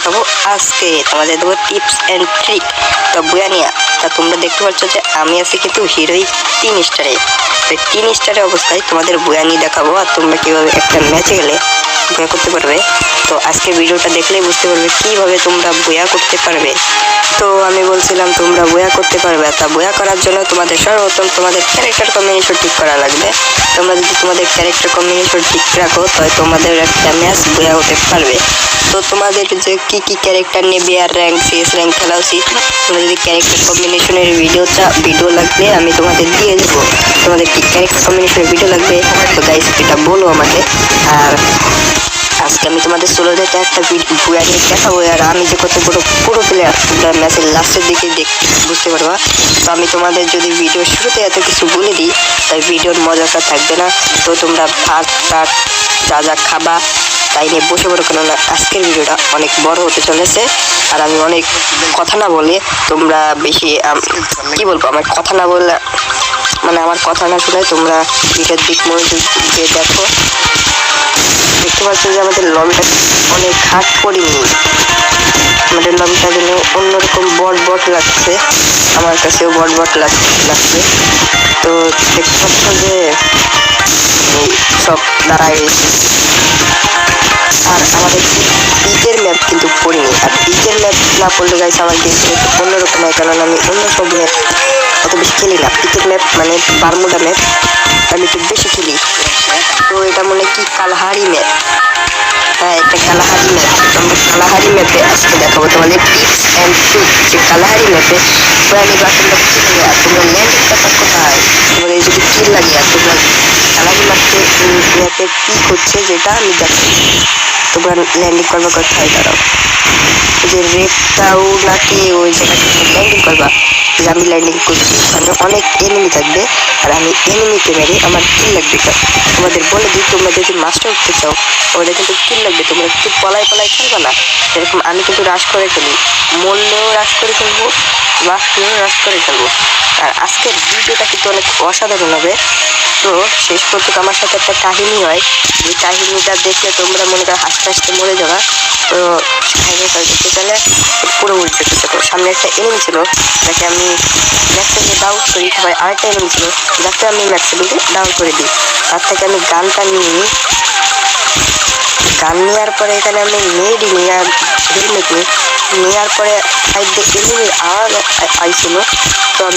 দেখাবো আজকে তোমাদের দেবো টিপস অ্যান্ড ট্রিক। তো বুয়ানিয়া, তা তোমরা দেখতে পাচ্ছ যে আমি আছি কিন্তু হিরোইক 3 স্টারে। 3 স্টারের অবস্থায় তোমাদের বুয়ানি দেখাবো আর তোমরা কিভাবে একটা ম্যাচে গেলে বুয়া করতে পারবে। তো আজকে ভিডিওটা দেখলেই বুঝতে পারবে কিভাবে তোমরা বুয়া করতে পারবে। তো আমি বলছিলাম তোমরা বুয়া করতে পারবে, তা বুয়া করার জন্য তোমাদের সর্বপ্রথম তোমাদের ক্যারেক্টার কম্বিনেশন ঠিক করা লাগবে। তোমরা যদি তোমাদের ক্যারেক্টার কম্বিনেশন ঠিক রাখো তাহলে তোমাদের একটা ম্যাচ বুয়া হতে পারবে। তো তোমাদের যে কি কি ক্যারেক্টার নেবে আর র্যাঙ্ক সিএস র্যাঙ্ক খেলা উচিত, তোমরা যদি ক্যারেক্টার কম্বিনেশনের ভিডিও লাগবে আমি তোমাদের দিয়ে দেবো। তোমাদের কি ক্যারেক্টার কম্বিনেশনের ভিডিও লাগবে তো গাইস এটা বলো আমাকে। আর আজকে আমি তোমাদের সোলোতে একটা বুয়া নিয়ে দেখাবো আর আমি যে কত বড় পুরো প্লেয়ার তোমরা ম্যাচের লাস্টের দিকে বুঝতে পারবা। তো আমি তোমাদের যদি ভিডিও শুরুতে এত কিছু বলে দিই তাই ভিডিওর মজাটা থাকবে না। তো তোমরা ভাত টাট যা যা খাবা তাই নিয়ে বসে পড়ো, কেননা আজকের ভিডিওটা অনেক বড় হতে চলেছে। আর আমি অনেক কথা না বলে তোমরা বেশি কি বলবো, আমার কথা না বললে মানে আমার কথা না শুনে তোমরা ভিডিওর দিক মনোযোগ দিয়ে দেখো। দেখতে পাচ্ছ যে আমাদের লবিটা অনেক হার্ড করিনি, আমাদের লবিটা যেন অন্যরকম বট লাগছে, আমার কাছেও বট লাগছে। তো দেখতে পাচ্ছ যে সব দাঁড়ায় আর আমাদের পিচের ম্যাপ কিন্তু পড়িনি। আর পিচের ম্যাপ না পড়লে গাইছে আমার গেম অন্যরকম হয়, কারণ আমি অন্য সব ম্যাপ অত বেশি খেলি না। পিচের ম্যাপ মানে বারমুডা ম্যাপ আমি একটু বেশি খেলি। তো এটা মনে কি কালহারি ম্যাপ, হ্যাঁ এটা কালাহারি ম্যাপ। আমরা কালাহারি ম্যাপে আজকে দেখাবো তোমাদের টিপস অ্যান্ড ট্রিক। যে কালাহারি ম্যাপে প্রাণী বা তোমরা কি লাগে আর তোমরা ল্যান্ডিং ব্যাপার কোথায়, তোমাদের যদি কি লাগে আর তোমরা কালাহারি ম্যাপে কি করছে যেটা আমি দেখাচ্ছি। তোমরা ল্যান্ডিং করবা কোথায়, দাঁড়াও যে রেপটাও নাকি ওই জায়গাটা ল্যান্ডিং করবা। যে আমি ল্যান্ডিং করছি ওখানে অনেক এনিমি থাকবে আর আমি এনিমিকে মেরে আমার কিল লাগবে। তোমাদের বলে দিই তোমরা যদি মাস্টার উঠতে চাও ওটা কিন্তু কিল লাগবে, তোমরা কিন্তু পলাই খেলবে না। এরকম আমি কিন্তু রাশ করে খেলি, মরলেও রাশ করে খেলবো, বাঁচলেও রাশ করে খেলবো। আর আজকের ভিডিওটা কিন্তু অনেক অসাধারণ হবে। তো শেষ পর্যন্ত আমার সাথে একটা কাহিনী হয়, যে কাহিনীটা দেখলে তোমরা মনে করো হাসতে হাসতে মরে যাওয়া। তো কাহিনীটা দেখতে চাইলে পুরো উল্টে দেখো। সামনে একটা এনিমি ছিল যাকে আমি ম্যাক্সিমাম ডাউট করি, সবাই আরেকটা এনিমি ছিল যাকে আমি ম্যাক্সিমাম ডাউন করে দিই। তার থেকে আমি গানটা নিয়ে গান নেওয়ার পরে এখানে আমি মেয়েডি নিয়ে আর হেলমেট নিয়ে নেওয়ার পরে সাইড দিয়ে এনিমি আওয়াজ আইছিল। তো